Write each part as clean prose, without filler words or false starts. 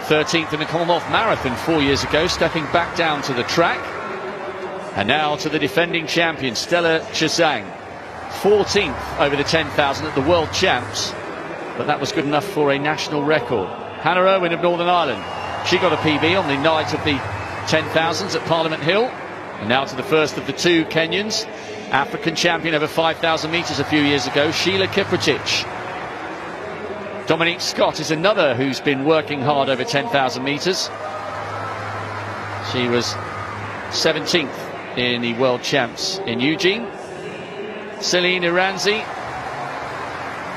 13th in the Commonwealth Marathon 4 years ago, stepping back down to the track. And now to the defending champion, Stella Chesang. 14th over the 10,000 at the World Champs, but that was good enough for a national record. Hannah Irwin of Northern Ireland, she got a PB on the night of the 10,000s at Parliament Hill. And now to the first of the two Kenyans, African champion over 5,000 metres a few years ago, Sheila Kiprotich. Dominique Scott is another who's been working hard over 10,000 metres. She was 17th in the World Champs in Eugene. Celine Iranzi,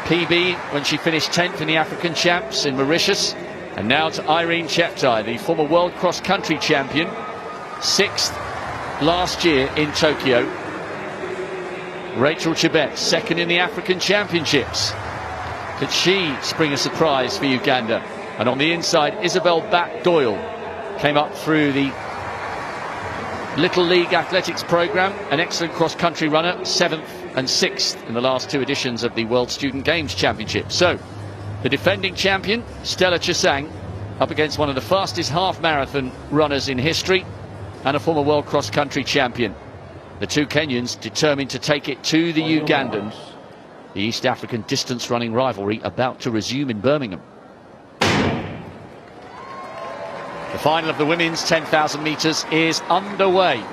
PB when she finished 10th in the African Champs in Mauritius. And now to Irine Cheptai, the former World Cross Country champion, 6th last year in Tokyo. Rachel Chebet, 2nd in the African Championships. Could she spring a surprise for Uganda? And on the inside, Isabel Bat-Doyle came up through the Little League Athletics programme, an excellent cross-country runner, 7th and 6th in the last two editions of the World Student Games Championship. So, the defending champion, Stella Chesang, up against one of the fastest half-marathon runners in history and a former World Cross-Country champion. The two Kenyans determined to take it to the Ugandans. The East African distance running rivalry about to resume in Birmingham. The final of the women's 10,000 metres is underway.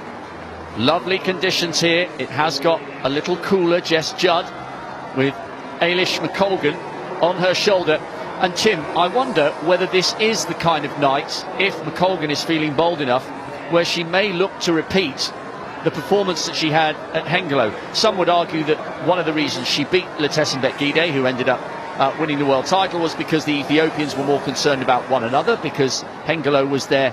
Lovely conditions here. It has got a little cooler. Jess Judd with Ailish McColgan on her shoulder. And Tim, I wonder whether this is the kind of night, if McColgan is feeling bold enough, where she may look to repeat the performance that she had at Hengelo. Some would argue that one of the reasons she beat Letesenbet Gide, who ended up winning the world title, was because the Ethiopians were more concerned about one another, because Hengelo was their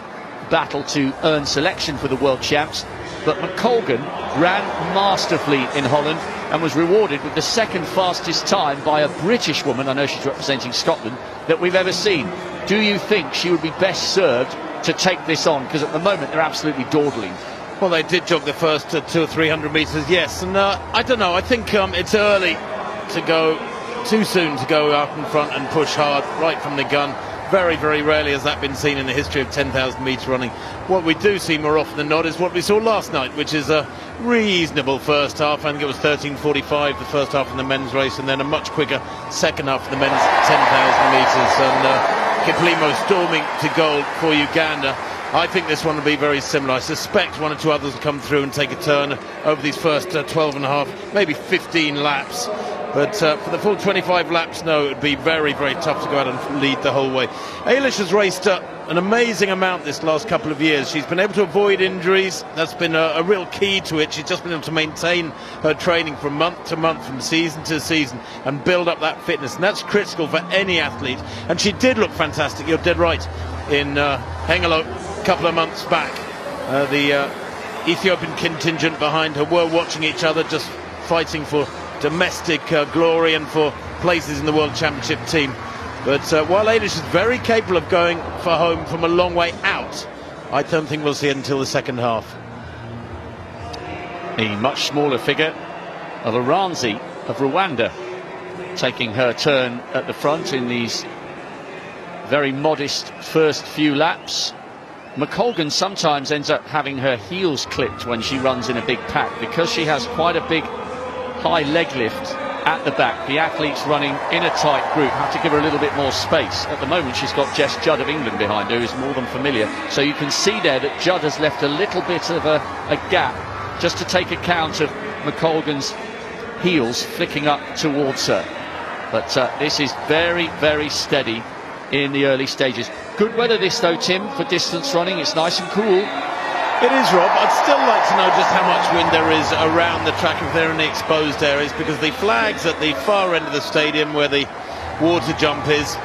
battle to earn selection for the world champs. But McColgan ran masterfully in Holland and was rewarded with the second fastest time by a British woman, I know she's representing Scotland, that we've ever seen. Do you think she would be best served to take this on? Because at the moment they're absolutely dawdling. Well, they did jog the first 200 or 300 metres, yes. And I don't know, I think it's early to go, too soon to go out in front and push hard right from the gun. Very, very rarely has that been seen in the history of 10,000 metre running. What we do see more often than not is what we saw last night, which is a reasonable first half. I think it was 13:45 the first half in the men's race, and then a much quicker second half of the men's 10,000 metres. And Kiplimo storming to gold for Uganda. I think this one will be very similar. I suspect one or two others will come through and take a turn over these first 12 and a half, maybe 15 laps. But for the full 25 laps, no, it would be very, very tough to go out and lead the whole way. Ailish has raced an amazing amount this last couple of years. She's been able to avoid injuries. That's been a real key to it. She's just been able to maintain her training from month to month, from season to season, and build up that fitness. And that's critical for any athlete. And she did look fantastic. You're dead right. In Hengelo a couple of months back, the Ethiopian contingent behind her were watching each other, just fighting for domestic glory and for places in the World Championship team. But while Ailish is very capable of going for home from a long way out, I don't think we'll see it until the second half. The much smaller figure of Iranzi of Rwanda taking her turn at the front in these very modest first few laps. McColgan sometimes ends up having her heels clipped when she runs in a big pack, because she has quite a big high leg lift at the back. The athletes running in a tight group have to give her a little bit more space. At the moment she's got Jess Judd of England behind her, who's more than familiar. So you can see there that Judd has left a little bit of a gap just to take account of McColgan's heels flicking up towards her. But this is very, very steady in the early stages. Good weather this though, Tim, for distance running. It's nice and cool. It is, Rob. I'd still like to know just how much wind there is around the track if they're in the exposed areas, because the flags at the far end of the stadium where the water jump is,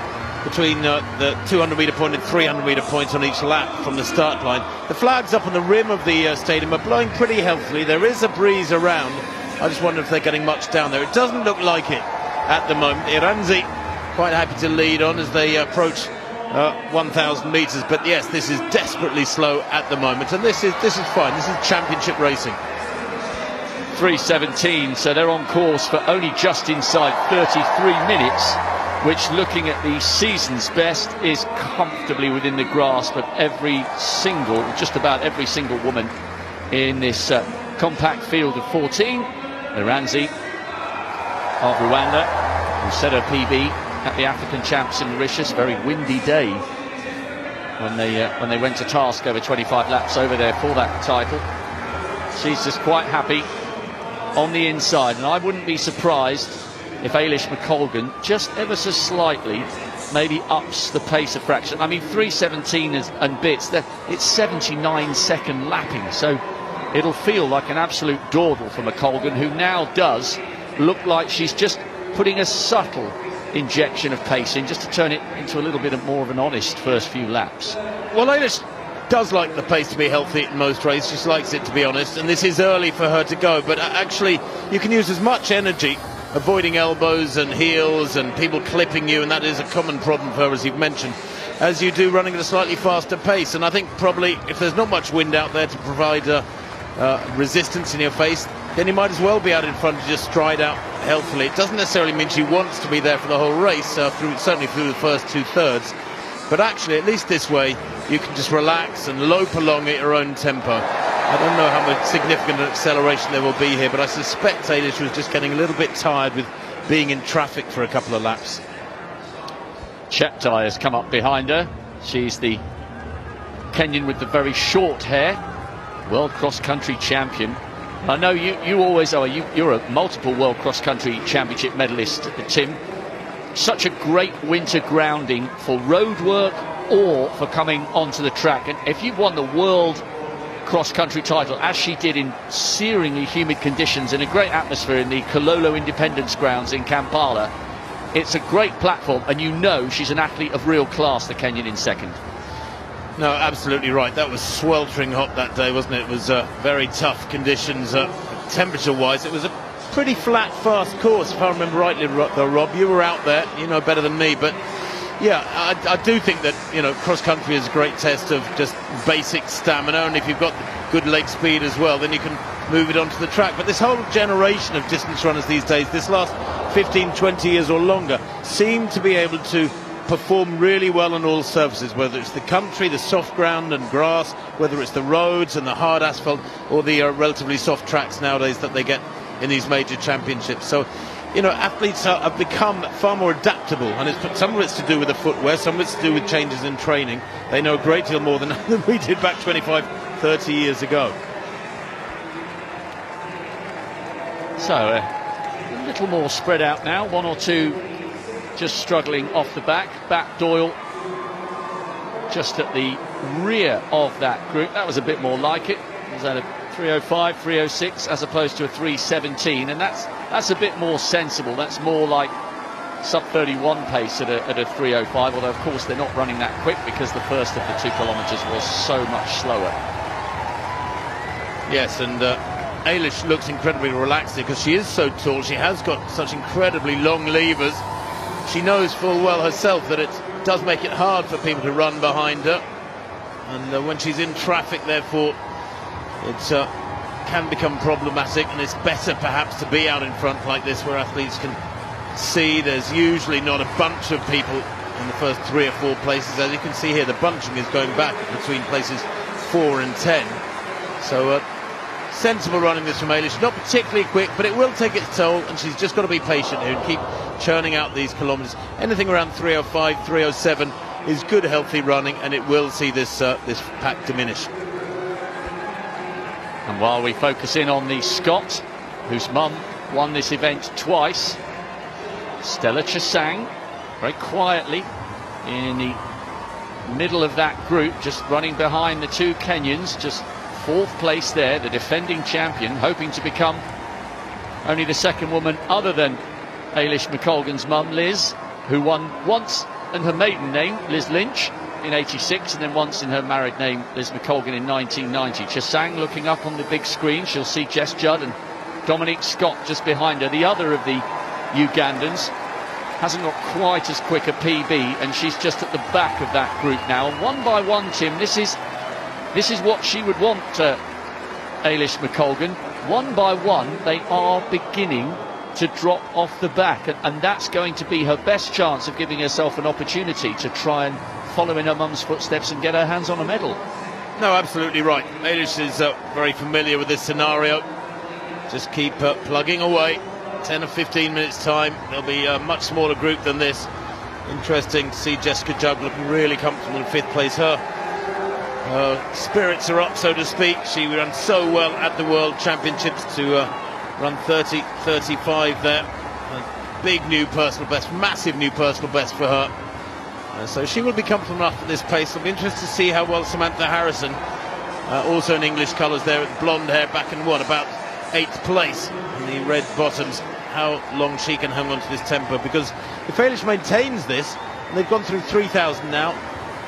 between the 200 metre point and 300 metre points on each lap from the start line, the flags up on the rim of the stadium are blowing pretty healthily. There is a breeze around. I just wonder if they're getting much down there. It doesn't look like it at the moment. Iranzi quite happy to lead on as they approach 1,000 metres, but yes, this is desperately slow at the moment, and this is fine. This is championship racing. 3:17, so they're on course for only just inside 33 minutes which, looking at the season's best, is comfortably within the grasp of just about every single woman in this compact field of 14. Iranzi of Rwanda, who set her PB at the African Champs in Mauritius. Very windy day when they went to task over 25 laps over there for that title. She's just quite happy on the inside, and I wouldn't be surprised if Eilish McColgan just ever so slightly maybe ups the pace a fraction. I mean, 3:17 and bits, it's 79-second lapping, so it'll feel like an absolute dawdle for McColgan, who now does look like she's just putting a subtle injection of pace in, just to turn it into a little bit more of an honest first few laps. Well, Eilish does like the pace to be healthy in most races. She likes it to be honest, and this is early for her to go, but actually you can use as much energy avoiding elbows and heels and people clipping you, and that is a common problem for her, as you've mentioned, as you do running at a slightly faster pace. And I think probably if there's not much wind out there to provide resistance in your face, then you might as well be out in front and just stride out healthily. It doesn't necessarily mean she wants to be there for the whole race, certainly through the first 2/3, but actually at least this way you can just relax and lope along at your own tempo. I don't know how much significant acceleration there will be here, but I suspect Eilish was just getting a little bit tired with being in traffic for a couple of laps. Cheptai has come up behind her. She's the Kenyan with the very short hair, world cross-country champion. I know you always are. You're a multiple world cross-country championship medalist, Tim. Such a great winter grounding for road work or for coming onto the track. And if you've won the world cross-country title, as she did in searingly humid conditions in a great atmosphere in the Kololo Independence Grounds in Kampala, it's a great platform, and you know she's an athlete of real class, the Kenyan in second. No, absolutely right. That was sweltering hot that day, wasn't it? It was very tough conditions temperature-wise. It was a pretty flat, fast course, if I remember rightly, though, Rob. You were out there, you know better than me, but yeah, I do think that, you know, cross-country is a great test of just basic stamina, and if you've got good leg speed as well, then you can move it onto the track. But this whole generation of distance runners these days, this last 15, 20 years or longer, seem to be able to perform really well on all surfaces, whether it's the country, the soft ground and grass, whether it's the roads and the hard asphalt, or the relatively soft tracks nowadays that they get in these major championships. So, you know, athletes have become far more adaptable, and some of it's to do with the footwear, some of it's to do with changes in training. They know a great deal more than we did back 25, 30 years ago. So, a little more spread out now, one or two just struggling off the back. Bat Doyle just at the rear of that group. That was a bit more like it. It was at a 3:05, 3:06 as opposed to a 3:17, and that's a bit more sensible. That's more like sub 31 pace at a 3:05, although of course they're not running that quick because the first of the 2 kilometres was so much slower. Yes, and Eilish looks incredibly relaxed because she is so tall. She has got such incredibly long levers. She knows full well herself that it does make it hard for people to run behind her, and when she's in traffic, therefore, it can become problematic, and it's better perhaps to be out in front like this, where athletes can see there's usually not a bunch of people in the first 3 or 4 places. As you can see here, the bunching is going back between places 4 and 10. So sensible running this from Eilish, not particularly quick, but it will take its toll, and she's just got to be patient here and keep churning out these kilometres. Anything around 3:05, 3:07 is good, healthy running, and it will see this pack diminish. And while we focus in on the Scot, whose mum won this event twice, Stella Chesang, very quietly in the middle of that group, just running behind the 2 Kenyans, just 4th place there, the defending champion, hoping to become only the 2nd woman other than Eilish McColgan's mum, Liz, who won once in her maiden name, Liz Lynch, in '86, and then once in her married name, Liz McColgan, in 1990. Chesang looking up on the big screen. She'll see Jess Judd and Dominique Scott just behind her. The other of the Ugandans hasn't got quite as quick a PB, and she's just at the back of that group now. And one by one, Tim, this is what she would want, Eilish McColgan. One by one, they are beginning to drop off the back, and that's going to be her best chance of giving herself an opportunity to try and follow in her mum's footsteps and get her hands on a medal. No, absolutely right. Eilish is very familiar with this scenario. Just keep plugging away. 10 or 15 minutes time, there'll be a much smaller group than this. Interesting to see Jessica Judd looking really comfortable in 5th place. Her spirits are up, so to speak. She ran so well at the World Championships to run 30.35 there. A big new personal best, massive new personal best for her. So she will be comfortable enough at this pace. It'll be interesting to see how well Samantha Harrison, also in English colours there, with blonde hair, back in about 8th place in the red bottoms, how long she can hang on to this tempo, because if Eilish maintains this, and they've gone through 3,000 now,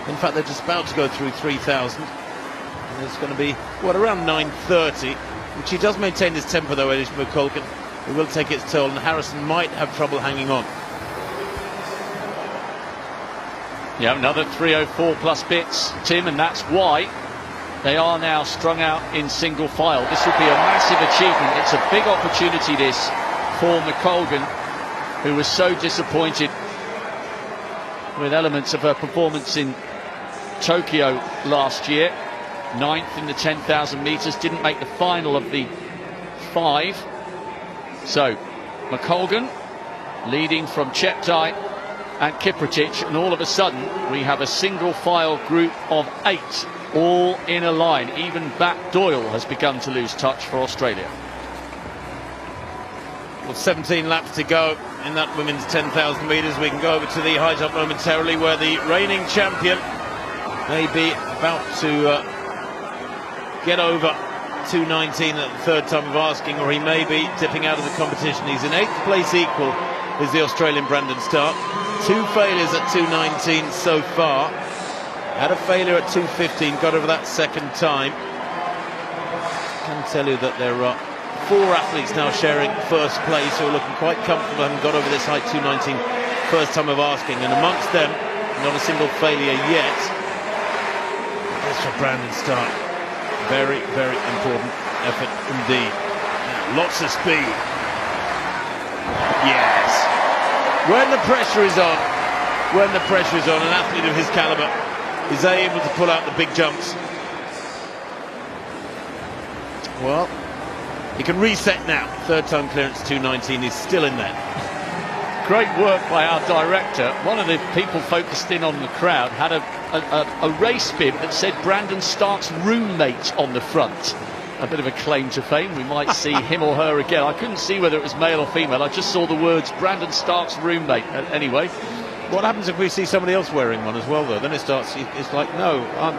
in fact they're just about to go through 3,000, and it's going to be, what, around 9:30, and she does maintain this tempo though, Eilish McColgan, it will take its toll, and Harrison might have trouble hanging on. Yeah, another 3:04 plus bits, Tim, and that's why they are now strung out in single file. This will be a massive achievement. It's a big opportunity, this, for McColgan, who was so disappointed with elements of her performance in Tokyo last year. 9th in the 10,000 metres, didn't make the final of the 5. So, McColgan leading from Cheptai and Kiprotich, and all of a sudden we have a single file group of 8 all in a line. Even Bat Doyle has begun to lose touch for Australia. Well, 17 laps to go in that women's 10,000 metres. We can go over to the high jump momentarily, where the reigning champion may be about to get over 2:19 at the 3rd time of asking, or he may be dipping out of the competition. He's in 8th place equal, is the Australian Brandon Stark. 2 failures at 2:19 so far. Had a failure at 2:15, got over that 2nd time. I can tell you that there are 4 athletes now sharing 1st place who are looking quite comfortable, having got over this high 2:19 1st time of asking, and amongst them, not a single failure yet. That's for Brandon Stark. Very, very important effort indeed. Lots of speed. Yes. When the pressure is on, an athlete of his calibre is able to pull out the big jumps. Well, he can reset now. 3rd time clearance 2:19 is still in there. Great work by our director. One of the people focused in on the crowd had a race bib that said Brandon Stark's roommate on the front. A bit of a claim to fame. We might see him or her again. I couldn't see whether it was male or female. I just saw the words Brandon Stark's roommate. Anyway. What happens if we see somebody else wearing one as well, though? Then it's like, no, I'm,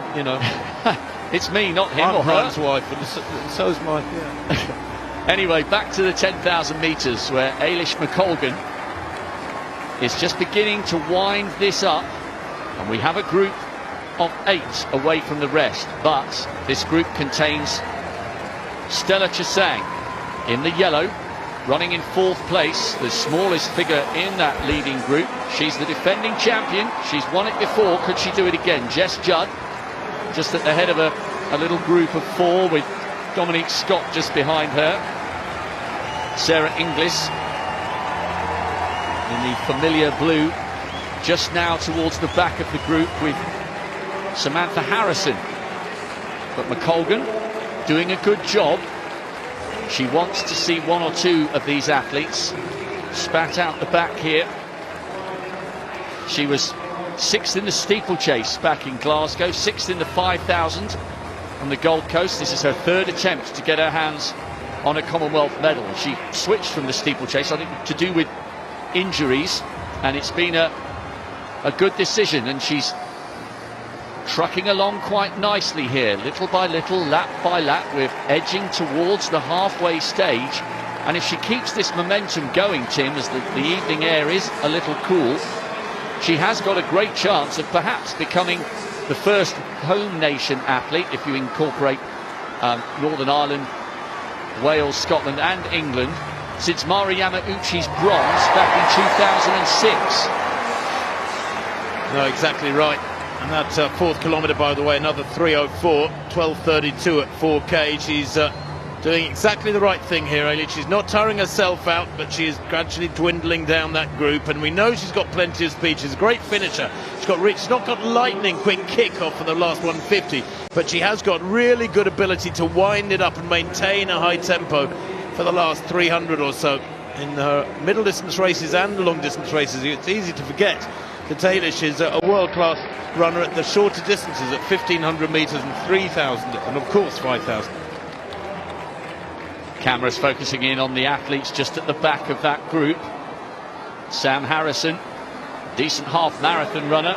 it's me, not him I'm or her. Brian's wife, and so's mine. Yeah. Anyway, back to the 10,000 metres, where Eilish McColgan is just beginning to wind this up, and we have a group of 8 away from the rest, but this group contains Stella Chesang in the yellow, running in 4th place, the smallest figure in that leading group. She's the defending champion. She's won it before. Could she do it again? Jess Judd, just at the head of a little group of 4, with Dominique Scott just behind her. Sarah Inglis in the familiar blue, just now towards the back of the group with Samantha Harrison. But McColgan doing a good job. She wants to see 1 or 2 of these athletes spat out the back here. She was 6th in the steeplechase back in Glasgow, 6th in the 5,000 on the Gold Coast. This is her 3rd attempt to get her hands on a Commonwealth medal. She switched from the steeplechase, I think, to do with injuries, and it's been a good decision, and she's trucking along quite nicely here, little by little, lap by lap. We're edging towards the halfway stage, and if she keeps this momentum going, Tim, as the evening air is a little cool, she has got a great chance of perhaps becoming the first home nation athlete, if you incorporate Northern Ireland, Wales, Scotland and England, since Mari Yamauchi's bronze back in 2006. No, exactly right. And that 4th kilometre, by the way, another 3:04, 12:32 at 4K. She's doing exactly the right thing here, Ailey. She's not tiring herself out, but she is gradually dwindling down that group, and we know she's got plenty of speed. She's a great finisher. She's not got lightning quick kick-off for the last 150, but she has got really good ability to wind it up and maintain a high tempo for the last 300 or so. In her middle distance races and long distance races, it's easy to forget that Eilish is a world-class runner at the shorter distances at 1,500 metres and 3,000 and of course 5,000. Cameras focusing in on the athletes just at the back of that group. Sam Harrison, decent half marathon runner.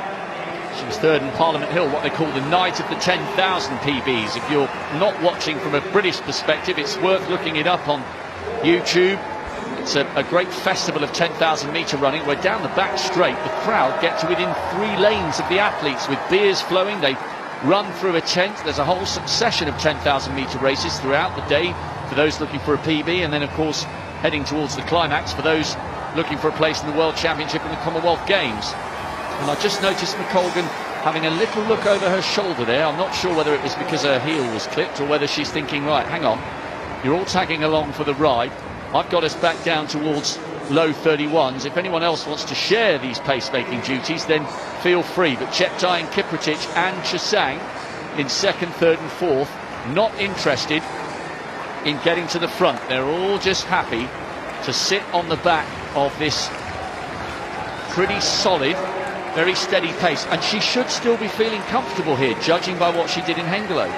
She was third in Parliament Hill, what they call the night of the 10,000 PBs. If you're not watching from a British perspective, it's worth looking it up on YouTube. It's a great festival of 10,000 metre running where down the back straight the crowd get to within 3 lanes of the athletes with beers flowing. They run through a tent. There's a whole succession of 10,000 metre races throughout the day for those looking for a PB, and then of course heading towards the climax for those looking for a place in the World Championship and the Commonwealth Games. And I just noticed McColgan having a little look over her shoulder there. I'm not sure whether it was because her heel was clipped or whether she's thinking, right, hang on, you're all tagging along for the ride. I've got us back down towards low 31s. If anyone else wants to share these pace-making duties, then feel free. But Cheptai and Kiprotich and Chesang in second, third and fourth, not interested in getting to the front. They're all just happy to sit on the back of this pretty solid, very steady pace. And she should still be feeling comfortable here, judging by what she did in Hengelo.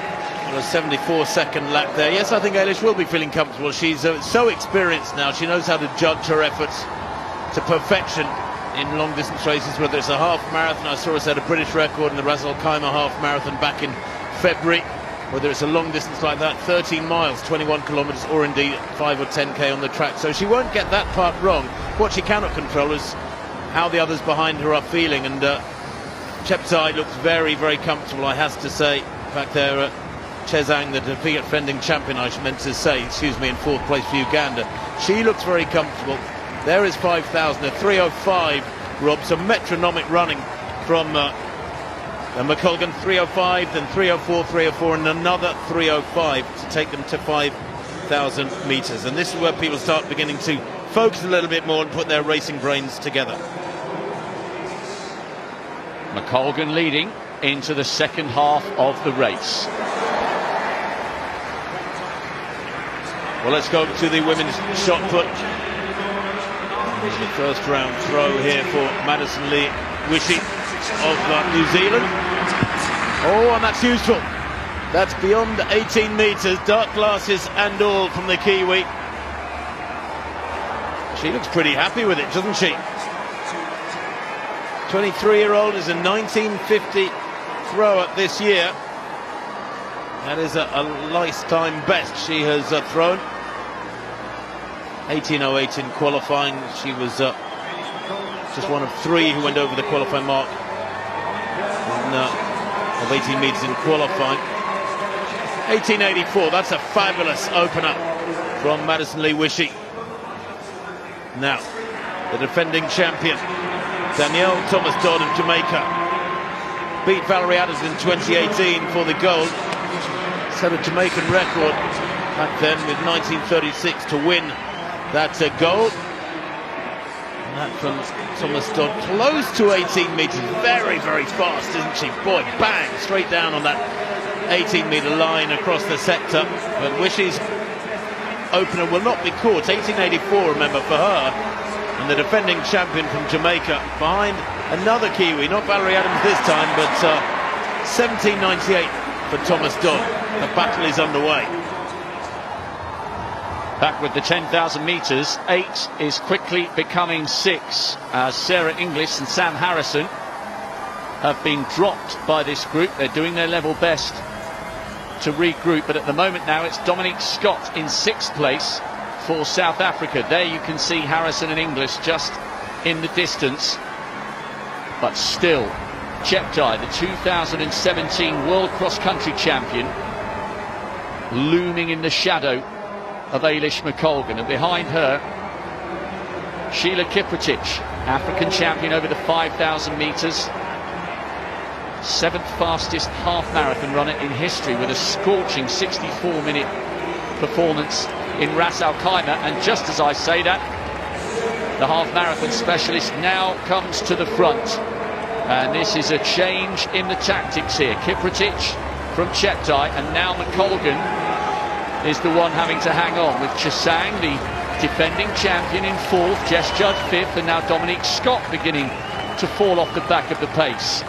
A 74-second lap there. Yes, I think Eilish will be feeling comfortable. She's so experienced now. She knows how to judge her efforts to perfection in long distance races, whether it's a half marathon. I saw her set a British record in the Ras Al Khaimah half marathon back in February. Whether it's a long distance like that, 13 miles, 21 kilometres, or indeed 5 or 10k on the track. So she won't get that part wrong. What she cannot control is how the others behind her are feeling. And Cheptai looks very, very comfortable, I have to say, back there. Chesang, the defending champion, I meant to say, in fourth place for Uganda. She looks very comfortable. There is 5,000, a 3:05, Rob, some metronomic running from McColgan, 3:05, then 3:04, 3:04, and another 3:05 to take them to 5,000 metres. And this is where people start beginning to focus a little bit more and put their racing brains together. McColgan leading into the second half of the race. Well, let's go to the women's shot put. This is the first round throw here for Madison Lee Wishy of New Zealand. Oh, and that's useful. That's beyond 18 metres, dark glasses and all from the Kiwi. She looks pretty happy with it, doesn't she? 23-year-old is a 1950 thrower this year. That is a lifetime best she has thrown. 18:08 in qualifying. She was just one of 3 who went over the qualifying mark of 18 metres in qualifying. 18:84, that's a fabulous opener from Madison Lee Wishy. Now, the defending champion, Danielle Thomas-Dodd of Jamaica, beat Valerie Adams in 2018 for the gold. Set a Jamaican record back then with 1936 to win that gold. And that from Thomas-Dodd, close to 18 metres, very, very fast, isn't she? Boy, bang, straight down on that 18-metre line across the sector. But Wishy's opener will not be caught. 18:84, remember, for her. And the defending champion from Jamaica behind another Kiwi, not Valerie Adams this time, but 17:98 for Thomas-Dodd. The battle is underway. Back with the 10,000 metres, 8 is quickly becoming 6 as Sarah Inglis and Sam Harrison have been dropped by this group. They're doing their level best to regroup, but at the moment now it's Dominique Scott in 6th place for South Africa. There you can see Harrison and Inglis just in the distance, but still Cheptai, the 2017 World Cross Country champion, looming in the shadow of Eilish McColgan, and behind her Sheila Kiprotich, African champion over the 5,000 metres, 7th fastest half marathon runner in history with a scorching 64-minute performance in Ras Al Khaimah. And just as I say that, the half marathon specialist now comes to the front. And this is a change in the tactics here. Kiprotich from Cheptai, and now McColgan is the one having to hang on, with Chesang, the defending champion, in fourth, Jess Judd fifth, and now Dominique Scott beginning to fall off the back of the pace.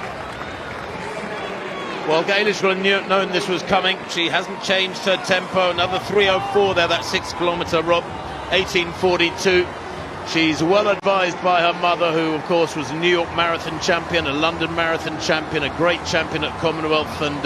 Well, Eilish will have known this was coming. She hasn't changed her tempo. Another 3:04 there, that 6 kilometre, Rob. 18:42. She's well advised by her mother, who of course was a New York Marathon champion, a London Marathon champion, a great champion at Commonwealth and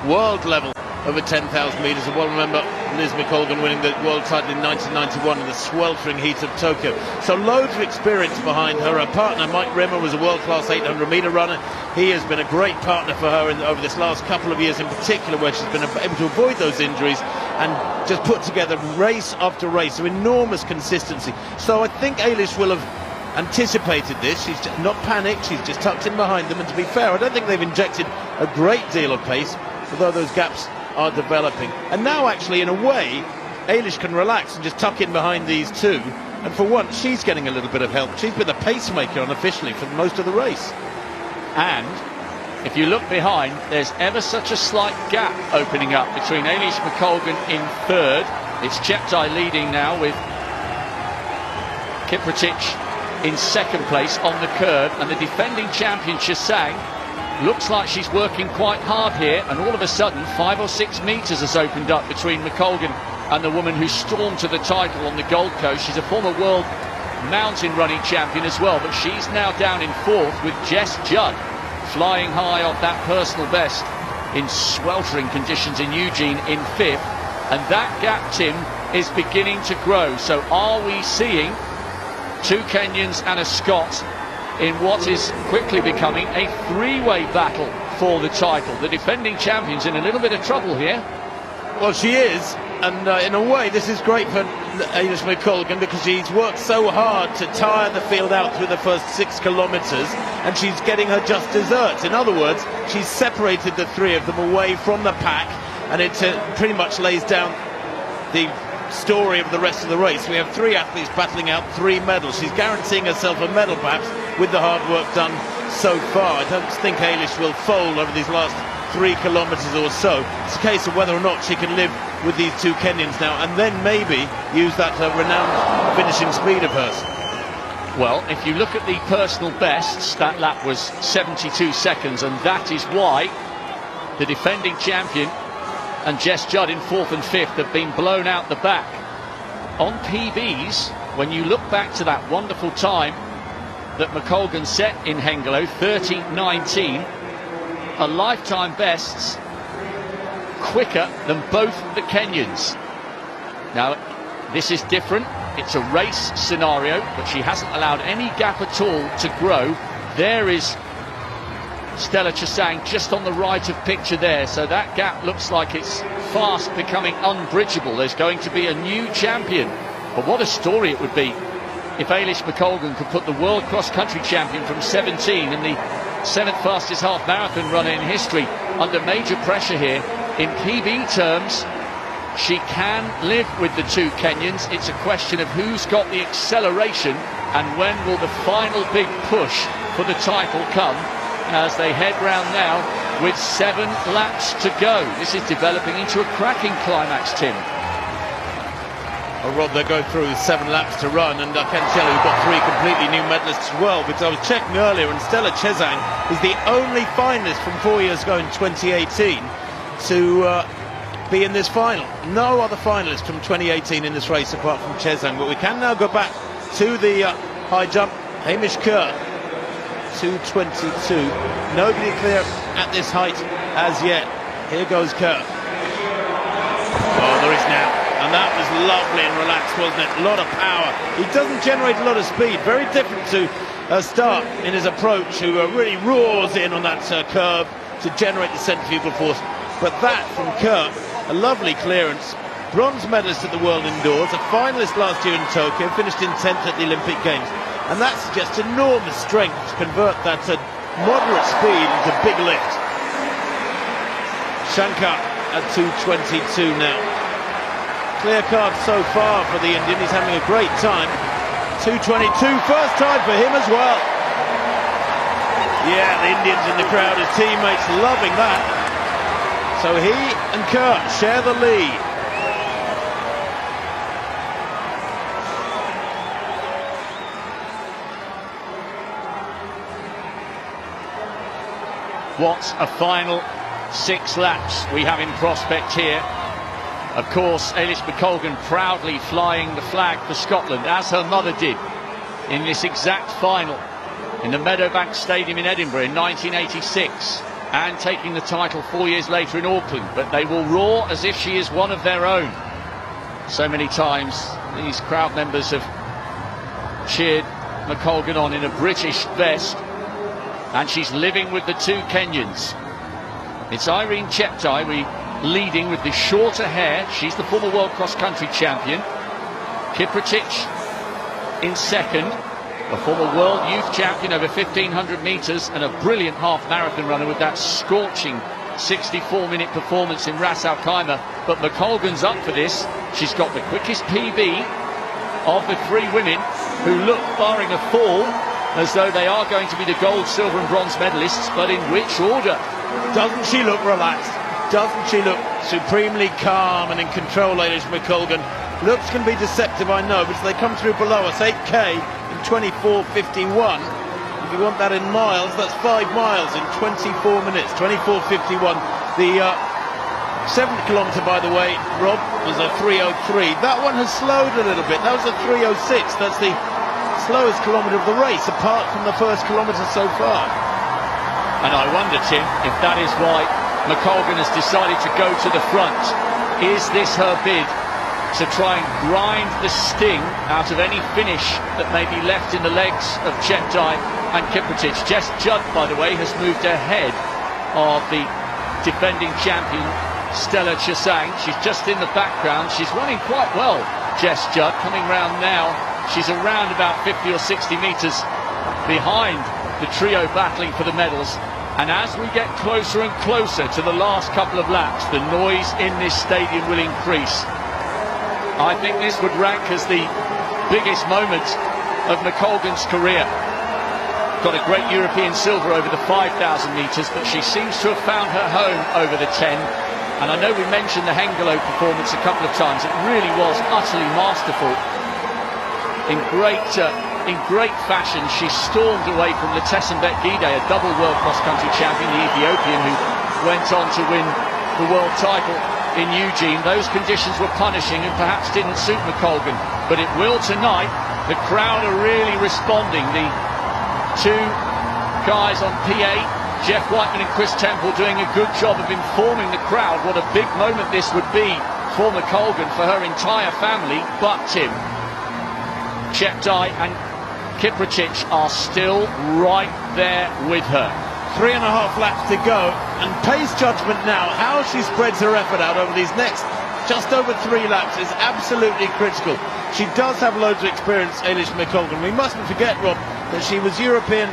world level over 10,000 metres. And well, remember Liz McColgan winning the world title in 1991 in the sweltering heat of Tokyo. So loads of experience behind her. Her partner Mike Rimmer was a world-class 800-metre runner. He has been a great partner for her over this last couple of years in particular, where she's been able to avoid those injuries and just put together race after race, so enormous consistency. So I think Eilish will have anticipated this. She's not panicked, she's just tucked in behind them, and to be fair, I don't think they've injected a great deal of pace, although those gaps are developing. And now actually, in a way, Eilish can relax and just tuck in behind these two, and for once she's getting a little bit of help. She's been the pacemaker unofficially for most of the race. And if you look behind, there's ever such a slight gap opening up between Eilish McColgan in third. It's Cheptai leading now, with Kiprotich in second place on the curve, and the defending champion Chesang looks like she's working quite hard here, and all of a sudden 5 or 6 metres has opened up between McColgan and the woman who stormed to the title on the Gold Coast. She's a former world mountain running champion as well, but she's now down in fourth, with Jess Judd flying high off that personal best in sweltering conditions in Eugene in fifth. And that gap, Tim, is beginning to grow. So are we seeing two Kenyans and a Scot in what is quickly becoming a three-way battle for the title? The defending champion's in a little bit of trouble here. Well, she is, and in a way this is great for Eilish McColgan, because she's worked so hard to tire the field out through the first 6 kilometres, and she's getting her just desserts. In other words, she's separated the three of them away from the pack, and it pretty much lays down the story of the rest of the race. We have 3 athletes battling out 3 medals. She's guaranteeing herself a medal, perhaps, with the hard work done so far. I don't think Eilish will fold over these last 3 kilometres or so. It's a case of whether or not she can live with these two Kenyans now, and then maybe use that renowned finishing speed of hers. Well, if you look at the personal bests, that lap was 72 seconds, and that is why the defending champion and Jess Judd in fourth and fifth have been blown out the back. On PBs, when you look back to that wonderful time that McColgan set in Hengelo, 30:19, her lifetime bests quicker than both the Kenyans. Now, this is different. It's a race scenario, but she hasn't allowed any gap at all to grow. There is Stella Chesang just on the right of picture there, so that gap looks like it's fast becoming unbridgeable. There's going to be a new champion, but what a story it would be if Eilish McColgan could put the world cross-country champion from 17 and the 7th fastest half marathon runner in history under major pressure here. In PB terms, she can live with the two Kenyans. It's a question of who's got the acceleration and when will the final big push for the title come, as they head round now with 7 laps to go. This is developing into a cracking climax, Tim. Well, Rob, they're going through 7 laps to run, and I can tell you we've got 3 completely new medalists as well, because I was checking earlier, and Stella Chesang is the only finalist from 4 years ago in 2018 to be in this final. No other finalist from 2018 in this race apart from Chesang. But we can now go back to the high jump. Hamish Kerr, 2:22. Nobody clear at this height as yet. Here goes Kerr. Oh, there is now. And that was lovely and relaxed, wasn't it? A lot of power. He doesn't generate a lot of speed. Very different to Stark in his approach, who really roars in on that curve to generate the centrifugal force. But that from Kerr, a lovely clearance. Bronze medalist at the World Indoors, a finalist last year in Tokyo, finished in 10th at the Olympic Games. And that's just enormous strength to convert that moderate speed into big lift. Shankar at 2:22 now. clear card so far for the Indian. He's having a great time. 2:22, first time for him as well. Yeah, the Indians in the crowd, his teammates loving that. So he and Kurt share the lead. What a final 6 laps we have in prospect here. Of course, Eilish McColgan proudly flying the flag for Scotland, as her mother did in this exact final in the Meadowbank Stadium in Edinburgh in 1986, and taking the title 4 years later in Auckland. But they will roar as if she is one of their own. So many times these crowd members have cheered McColgan on in a British vest, and she's living with the two Kenyans. It's Irine Cheptai leading with the shorter hair. She's the former World Cross Country champion. Kiprotich in second, a former World Youth champion over 1,500 metres and a brilliant half marathon runner with that scorching 64-minute performance in Ras Al Khaimah. But McColgan's up for this. She's got the quickest PB of the 3 women, who look, barring a fall, as though they are going to be the gold, silver and bronze medalists. But in which order? Doesn't she look relaxed? Doesn't she look supremely calm and in control, Eilish McColgan? Looks can be deceptive, I know, but they come through below us. 8k in 24:51. If you want that in miles, that's 5 miles in 24 minutes. 24:51. The 7th kilometre, by the way, Rob, was a 3:03. That one has slowed a little bit. That was a 3:06. That's the slowest kilometre of the race, apart from the first kilometre so far. And I wonder, Tim, if that is why McColgan has decided to go to the front. Is this her bid to try and grind the sting out of any finish that may be left in the legs of Cheptai and Kiprotich? Jess Judd, by the way, has moved ahead of the defending champion Stella Chesang. She's just in the background. She's running quite well, Jess Judd, coming round now. She's around about 50 or 60 metres behind the trio battling for the medals. And as we get closer and closer to the last couple of laps, the noise in this stadium will increase. I think this would rank as the biggest moment of McColgan's career. Got a great European silver over the 5,000 metres, but she seems to have found her home over the 10. And I know we mentioned the Hengelo performance a couple of times. It really was utterly masterful. In great fashion, she stormed away from Letesenbet Gide, a double World Cross Country champion, the Ethiopian, who went on to win the world title in Eugene. Those conditions were punishing and perhaps didn't suit McColgan, but it will tonight. The crowd are really responding. The 2 guys on P8, Jeff Whiteman and Chris Temple, doing a good job of informing the crowd what a big moment this would be for McColgan, for her entire family. But Tim, Cheptai and Kiprotich are still right there with her. 3.5 laps to go, and pace judgment now. How she spreads her effort out over these next just over 3 laps is absolutely critical. She does have loads of experience, Eilish McColgan. We mustn't forget, Rob, that she was European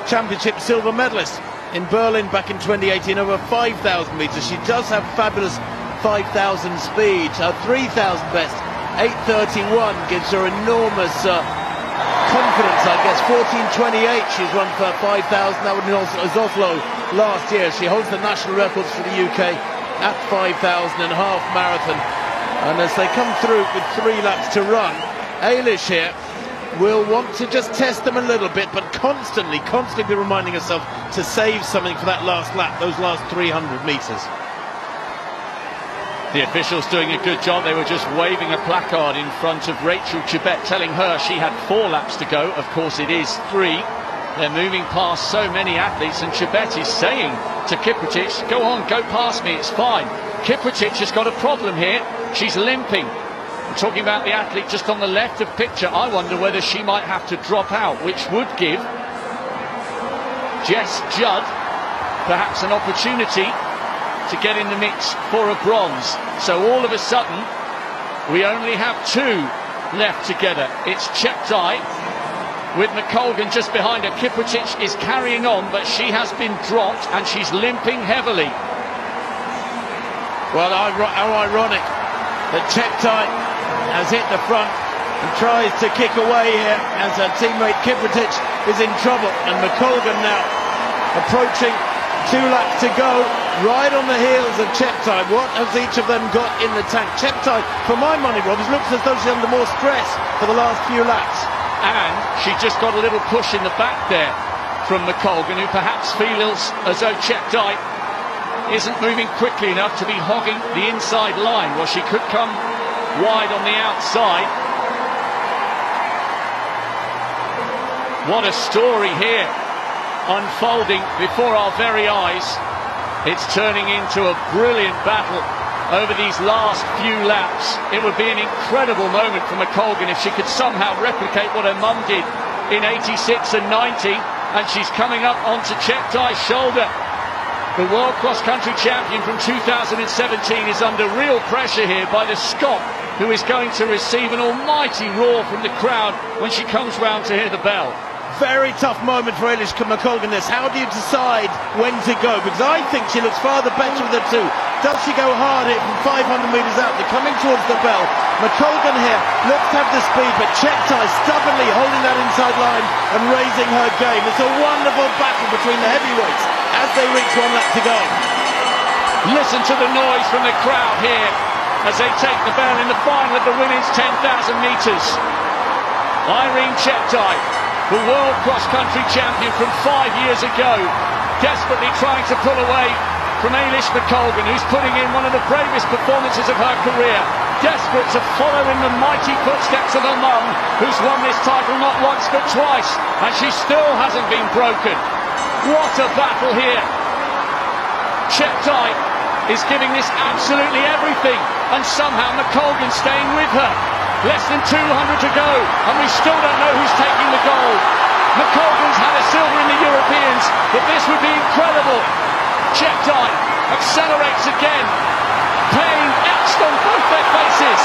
Championship silver medalist in Berlin back in 2018 over 5,000 metres. She does have fabulous 5,000 speed. Her 3,000 best, 8:31, gives her enormous confidence, I guess. 14:28 she's run for 5,000. That was Oslo last year. She holds the national records for the UK at 5,000 and half marathon. And as they come through with 3 laps to run, Eilish here will want to just test them a little bit, but constantly be reminding herself to save something for that last lap, those last 300 metres. The officials doing a good job. They were just waving a placard in front of Rachel Chebet, telling her she had 4 laps to go. Of course it is 3. They're moving past so many athletes, and Chebet is saying to Kiprotich, go on, go past me, it's fine. Kiprotich has got a problem here. She's limping. I'm talking about the athlete just on the left of picture. I wonder whether she might have to drop out, which would give Jess Judd perhaps an opportunity to get in the mix for a bronze. So all of a sudden we only have 2 left together. It's Cheptai with McColgan just behind her. Kiprotich is carrying on, but she has been dropped and she's limping heavily. Well, how ironic that Cheptai has hit the front and tries to kick away here as her teammate Kiprotich is in trouble, and McColgan now approaching 2 laps to go, right on the heels of Cheptai. What has each of them got in the tank? Cheptai, for my money, Rob, looks as though she's under more stress for the last few laps. And she just got a little push in the back there from McColgan, who perhaps feels as though Cheptai isn't moving quickly enough to be hogging the inside line. Well, she could come wide on the outside. What a story here unfolding before our very eyes. It's turning into a brilliant battle over these last few laps. It would be an incredible moment for McColgan if she could somehow replicate what her mum did in 86 and 90, and she's coming up onto Cheptai's shoulder. The World Cross Country Champion from 2017 is under real pressure here by the Scot, who is going to receive an almighty roar from the crowd when she comes round to hear the bell. Very tough moment for Eilish McColgan this. How do you decide when to go? Because I think she looks far the better of the two. Does she go hard here from 500 metres out? They're coming towards the bell. McColgan here looks to have the speed, but Cheptai stubbornly holding that inside line and raising her game. It's a wonderful battle between the heavyweights as they reach 1 lap to go. Listen to the noise from the crowd here as they take the bell in the final of the women's 10,000 metres. Irine Cheptai, the World Cross Country Champion from 5 years ago, desperately trying to pull away from Eilish McColgan, who's putting in one of the bravest performances of her career, desperate to follow in the mighty footsteps of her mum, who's won this title not once but twice, and she still hasn't been broken. What a battle here. Cheptai is giving this absolutely everything, and somehow McColgan staying with her. Less than 200 to go, and we still don't know who's taking the gold. McColgan's had a silver in the Europeans, but this would be incredible. Cheptai accelerates again. Pain etched on both their faces.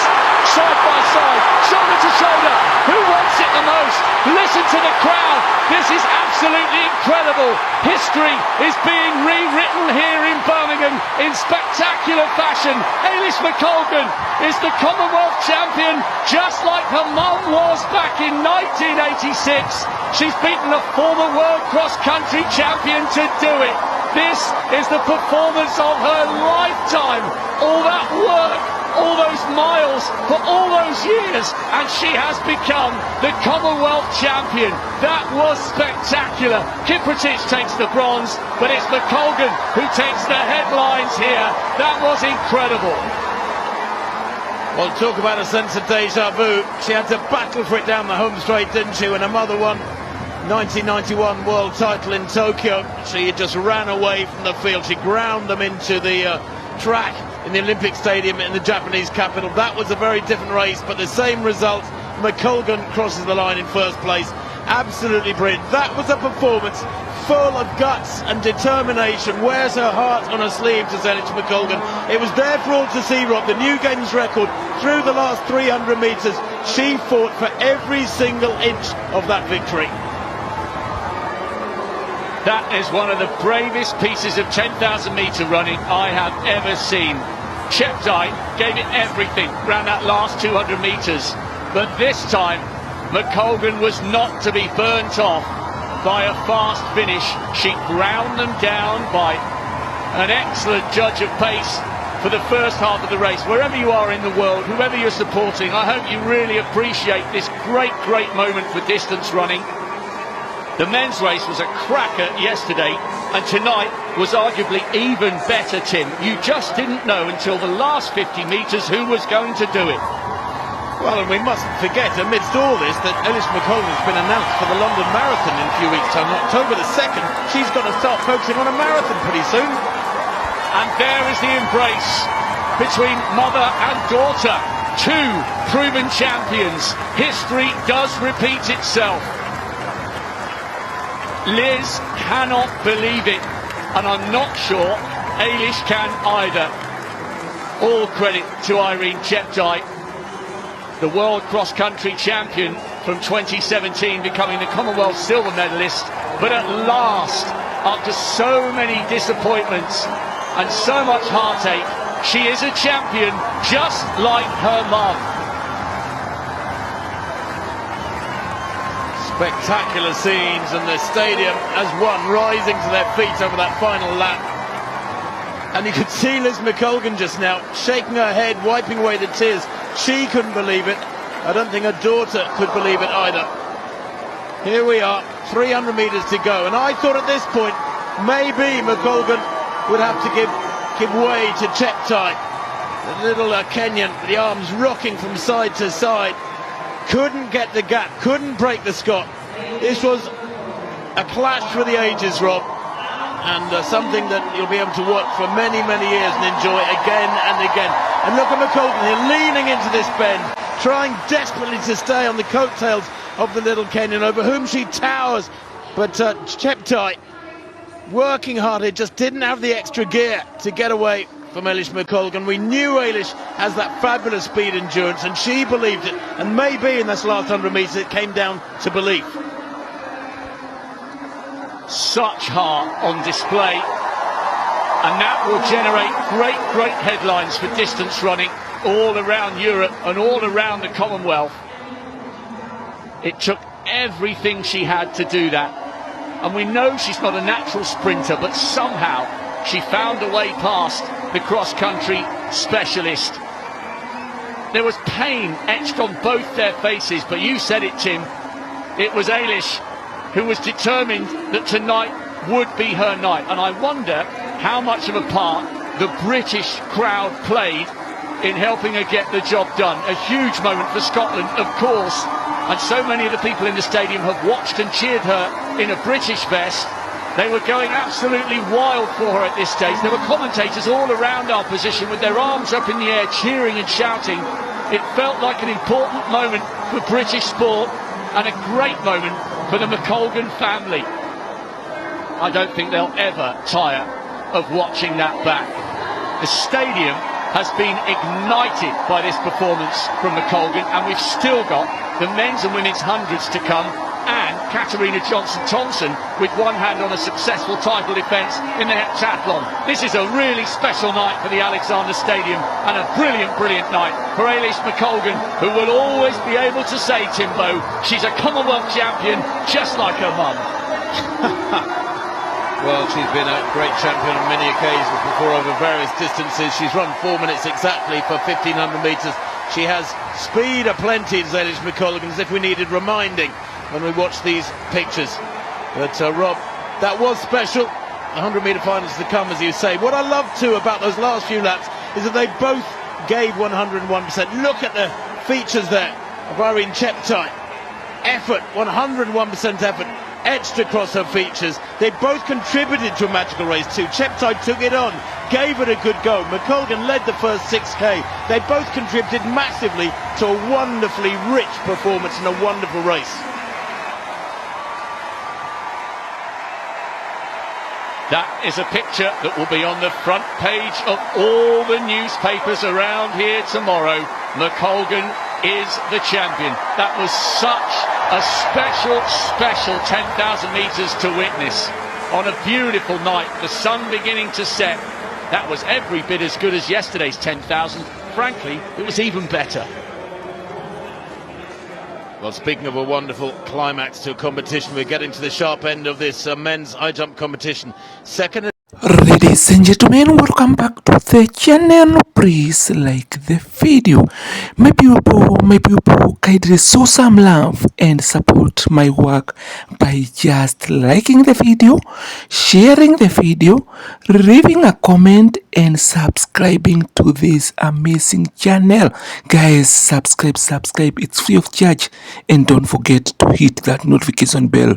Side by side, shoulder to shoulder. Who wants it the most? Listen to the crowd. This is absolutely incredible. History is being rewritten here in Birmingham in spectacular fashion. Eilish McColgan is the Commonwealth champion, just like her mum was back in 1986. She's beaten a former World Cross Country champion to do it. This is the performance of her lifetime. All that work, all those miles for all those years, and she has become the Commonwealth champion. That was spectacular. Kiprotich takes the bronze, but it's McColgan who takes the headlines here. That was incredible. Well, talk about a sense of deja vu. She had to battle for it down the home straight, didn't she, when her mother won 1991 world title in Tokyo. She just ran away from the field. She ground them into the track in the Olympic Stadium in the Japanese capital. That was a very different race, but the same result. McColgan crosses the line in first place. Absolutely brilliant. That was a performance full of guts and determination. Wears her heart on her sleeve to Eilish McColgan. It was there for all to see, Rob. The new games record through the last 300 metres. She fought for every single inch of that victory. That is one of the bravest pieces of 10,000 metre running I have ever seen. Cheptai gave it everything around that last 200 metres, but this time McColgan was not to be burnt off by a fast finish. She ground them down by an excellent judge of pace for the first half of the race. Wherever you are in the world, whoever you're supporting, I hope you really appreciate this great moment for distance running. The men's race was a cracker yesterday, and tonight was arguably even better, Tim. You just didn't know until the last 50 metres who was going to do it. Well, and we mustn't forget, amidst all this, that Eilish McColgan has been announced for the London Marathon in a few weeks' time. October the 2nd, she's got to start focusing on a marathon pretty soon. And there is the embrace between mother and daughter. Two proven champions. History does repeat itself. Liz cannot believe it, and I'm not sure Eilish can either. All credit to Irine Cheptai, the World Cross Country champion from 2017, becoming the Commonwealth silver medalist. But at last, after so many disappointments and so much heartache, She is a champion, just like her mum. Spectacular scenes, and the stadium as one rising to their feet over that final lap. And you could see Liz McColgan just now shaking her head, wiping away the tears. She couldn't believe it. I don't think her daughter could believe it either. Here we are, 300 metres to go, and I thought at this point maybe McColgan would have to give way to Cheptai, the little Kenyan, the arms rocking from side to side. Couldn't get the gap, couldn't break the Scot. This was a clash for the ages, Rob, and something that you'll be able to watch for many, many years and enjoy again and again. And look at McColgan here, leaning into this bend, trying desperately to stay on the coattails of the little Kenyan, over whom she towers. But Cheptai, working hard here, just didn't have the extra gear to get away from Eilish McColgan. We knew Eilish has that fabulous speed endurance, and she believed it. And maybe in this last 100 metres it came down to belief. Such heart on display, and that will generate great headlines for distance running all around Europe and all around the Commonwealth. It took everything she had to do that, and we know she's not a natural sprinter, but somehow she found a way past the cross-country specialist. There was pain etched on both their faces, but you said it, Tim. It was Eilish who was determined that tonight would be her night, and I wonder how much of a part the British crowd played in helping her get the job done. A huge moment for Scotland, of course, and so many of the people in the stadium have watched and cheered her in a British vest. They were going absolutely wild for her at this stage. There were commentators all around our position with their arms up in the air, cheering and shouting. It felt like an important moment for British sport, and a great moment for the McColgan family. I don't think they'll ever tire of watching that back. The stadium has been ignited by this performance from McColgan, and we've still got the men's and women's hundreds to come, and Katarina Johnson-Thompson with one hand on a successful title defence in the heptathlon. This is a really special night for the Alexander Stadium, and a brilliant night for Eilish McColgan, who will always be able to say, Timbo, she's a Commonwealth champion just like her mum. Well, she's been a great champion on many occasions before over various distances. She's run 4 minutes exactly for 1,500 metres. She has speed aplenty, Eilish McColgan, as if we needed reminding when we watch these pictures. But Rob, that was special. 100-metre finals to come, as you say. What I love too about those last few laps is that they both gave 101%. Look at the features there of Irine Cheptai. Effort, 101% effort, etched across her features. They both contributed to a magical race too. Cheptai took it on, gave it a good go. McColgan led the first 6K. They both contributed massively to a wonderfully rich performance and a wonderful race. That is a picture that will be on the front page of all the newspapers around here tomorrow. McColgan is the champion. That was such a special 10,000 metres to witness on a beautiful night, the sun beginning to set. That was every bit as good as yesterday's 10,000. Frankly, it was even better. Well, speaking of a wonderful climax to a competition, we're getting to the sharp end of this men's high jump competition. Second. Ladies and gentlemen, welcome back to the channel. Please like the video. My people, kindly show some love and support my work by just liking the video, sharing the video, leaving a comment, and subscribing to this amazing channel. Guys, subscribe. It's free of charge, and don't forget to hit that notification bell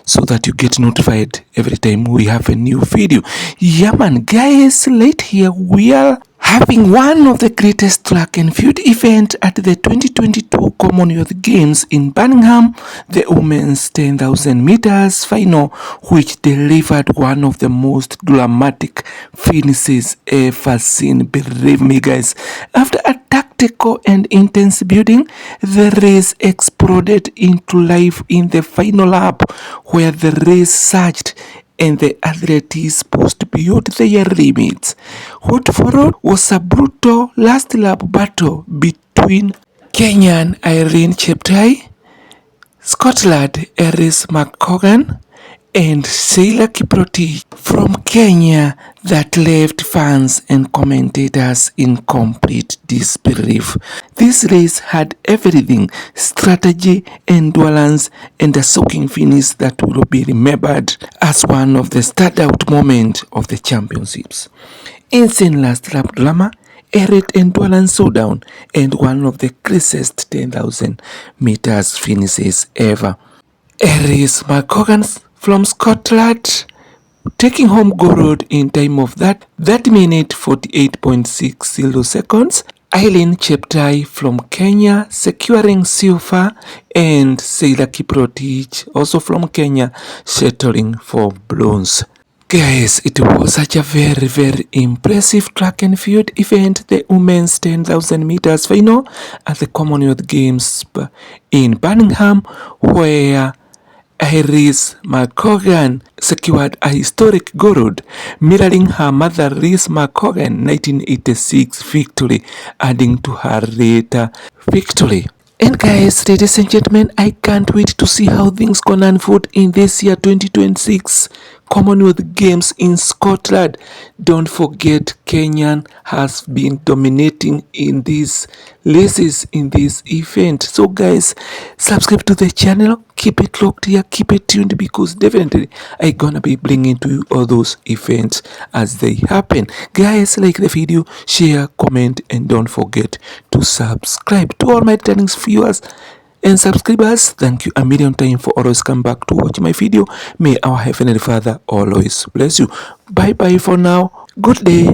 so that you get notified every time we have a new video. Yeah man, guys, right here we are having one of the greatest track and field event at the 2022 Commonwealth Games in Birmingham, the women's 10,000 meters final, which delivered one of the most dramatic finishes ever seen. Believe me guys, after a tactical and intense building, the race exploded into life in the final lap, where the race surged and the athletes pushed beyond their limits. What followed was a brutal last lap battle between Kenyan Irine Cheptai, Scotland Eris McColgan, and Sheila Kiprotich from Kenya that left fans and commentators in complete disbelief. This race had everything: strategy, endurance, and a shocking finish that will be remembered as one of the standout moments of the championships. Insane last lap drama, elite endurance showdown, and one of the craziest 10,000 meters finishes ever. Eris McColgan from Scotland taking home gold in time of that minute 48.60 seconds. Irine Cheptai from Kenya securing silver, and Sheila Kiprotich also from Kenya settling for bronze. Guys, it was such a very impressive track and field event, the women's 10,000 meters final at the Commonwealth Games in Birmingham, where Iris McColgan secured a historic gold, mirroring her mother Iris McColgan 1986 victory, adding to her later victory. And guys, ladies and gentlemen, I can't wait to see how things gonna unfold in this year 2026 Commonwealth Games in Scotland. Don't forget, Kenyan has been dominating in these races, in this event. So guys, subscribe to the channel, keep it locked here, keep it tuned, because definitely I gonna be bringing to you all those events as they happen. Guys, like the video, share, comment, and don't forget to subscribe. To all my returning viewers and subscribers, thank you a million times for always come back to watch my video. May our Heavenly Father always bless you. Bye bye for now. Good day.